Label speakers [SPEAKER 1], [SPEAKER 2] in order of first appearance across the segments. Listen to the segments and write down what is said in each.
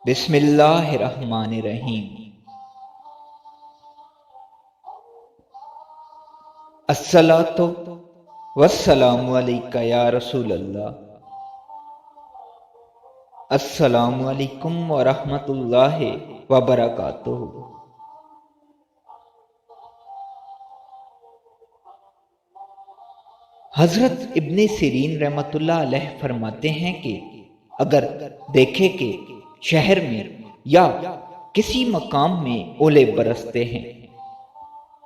[SPEAKER 1] بسم اللہ الرحمن الرحیم۔ الصلاۃ والسلام علیکہ یا رسول اللہ۔ السلام علیکم ورحمۃ اللہ وبرکاتہ۔ حضرت ابن سیرین رحمۃ اللہ علیہ فرماتے ہیں کہ اگر دیکھے کہ شہر میں یا کسی مقام میں اولے برستے ہیں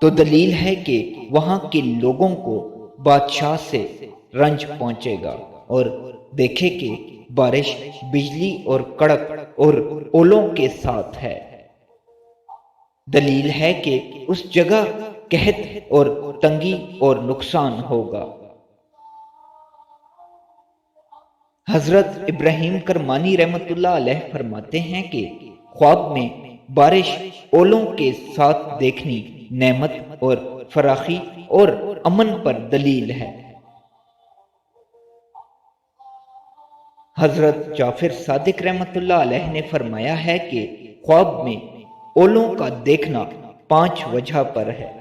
[SPEAKER 1] تو دلیل ہے کہ وہاں کے لوگوں کو بادشاہ سے رنج پہنچے گا، اور دیکھے کہ بارش بجلی اور کڑک اور اولوں کے ساتھ ہے، دلیل ہے کہ اس جگہ قحط اور تنگی اور نقصان ہوگا۔ حضرت ابراہیم کرمانی رحمۃ اللہ علیہ فرماتے ہیں کہ خواب میں بارش اولوں کے ساتھ دیکھنی نعمت اور فراخی اور امن پر دلیل ہے۔ حضرت جعفر صادق رحمۃ اللہ علیہ نے فرمایا ہے کہ خواب میں اولوں کا دیکھنا 5 وجہ پر ہے: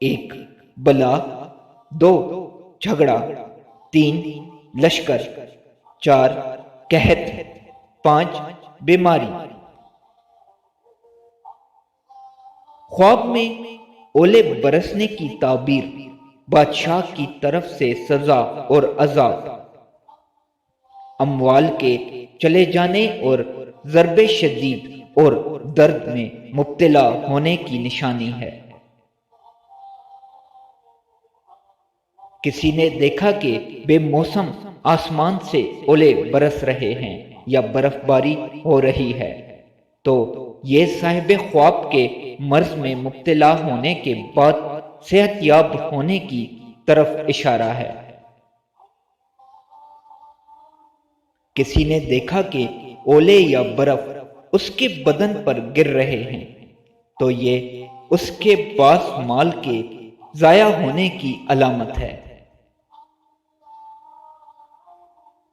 [SPEAKER 1] 1 بلا، 2 جھگڑا، 3 لشکر، 4 قحط، 5 بیماری۔ خواب میں اولے برسنے کی تعبیر بادشاہ کی طرف سے سزا اور عذاب، اموال کے چلے جانے اور ضرب شدید اور درد میں مبتلا ہونے کی نشانی ہے۔ کسی نے دیکھا کہ بے موسم آسمان سے اولے برس رہے ہیں یا برف باری ہو رہی ہے تو یہ صاحب خواب کے مرض میں مبتلا ہونے کے بعد صحت یاب ہونے کی طرف اشارہ ہے۔ کسی نے دیکھا کہ اولے یا برف اس کے بدن پر گر رہے ہیں تو یہ اس کے پاس مال کے ضائع ہونے کی علامت ہے۔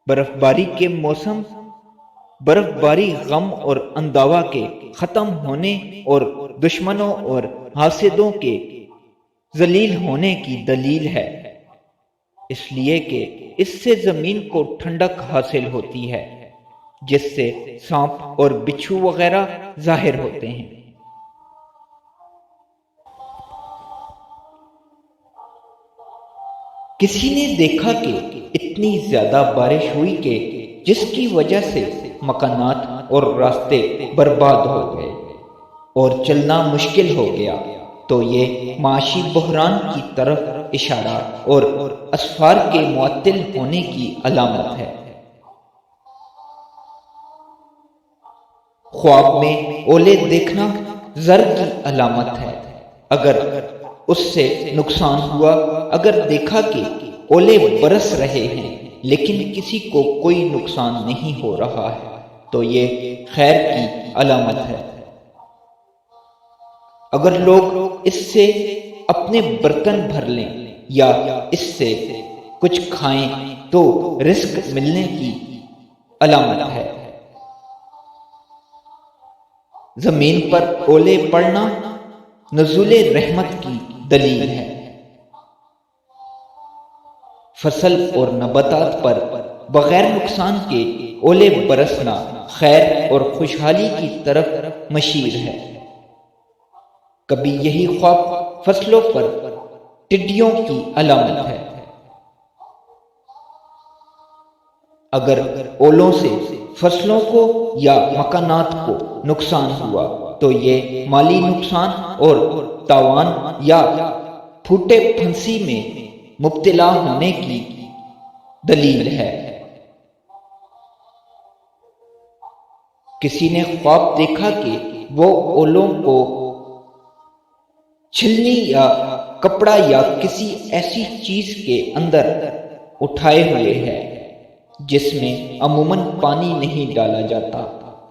[SPEAKER 1] برف باری کے موسم برف باری غم اور انداوا کے ختم ہونے اور دشمنوں اور حاسدوں کے ذلیل ہونے کی دلیل ہے، اس لیے کہ اس سے زمین کو ٹھنڈک حاصل ہوتی ہے جس سے سانپ اور بچھو وغیرہ ظاہر ہوتے ہیں۔ کسی نے دیکھا کہ اتنی زیادہ بارش ہوئی کہ جس کی وجہ سے مکانات اور راستے برباد ہو گئے اور چلنا مشکل ہو گیا تو یہ معاشی بحران کی طرف اشارہ اور اسفار کے معطل ہونے کی علامت ہے۔ خواب میں اولے دیکھنا زر کی علامت ہے۔ اگر اس سے نقصان ہوا، اگر دیکھا کہ اولے برس رہے ہیں لیکن کسی کو کوئی نقصان نہیں ہو رہا ہے تو یہ خیر کی علامت ہے۔ اگر لوگ اس سے اپنے برتن بھر لیں یا اس سے کچھ کھائیں تو رزق ملنے کی علامت ہے۔ زمین پر اولے پڑنا نزول رحمت کی دلیل ہے۔ فصل اور نباتات پر بغیر نقصان کے اولے برسنا خیر اور خوشحالی کی طرف مشیر ہے۔ کبھی یہی خواب فصلوں پر ٹڈیوں کی علامت ہے۔ اگر اولوں سے فصلوں کو یا مکانات کو نقصان ہوا تو یہ مالی نقصان اور تاوان یا پھوٹے پھنسی میں مبتلا ہونے کی دلیل ہے۔ کسی نے خواب دیکھا کہ وہ اولوں کو چھلنی یا کپڑا یا کسی ایسی چیز کے اندر اٹھائے ہوئے ہے جس میں عموماً پانی نہیں ڈالا جاتا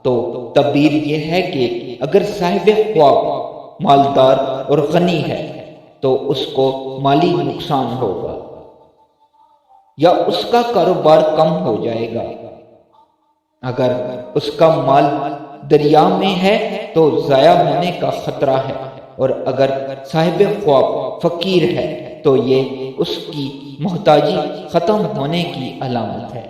[SPEAKER 1] تو تعبیر یہ ہے کہ اگر صاحب خواب مالدار اور غنی ہے تو اس کو مالی نقصان ہوگا یا اس کا کاروبار کم ہو جائے گا۔ اگر اس کا مال دریا میں ہے تو ضائع ہونے کا خطرہ ہے، اور اگر صاحب خواب فقیر ہے تو یہ اس کی محتاجی ختم ہونے کی علامت ہے۔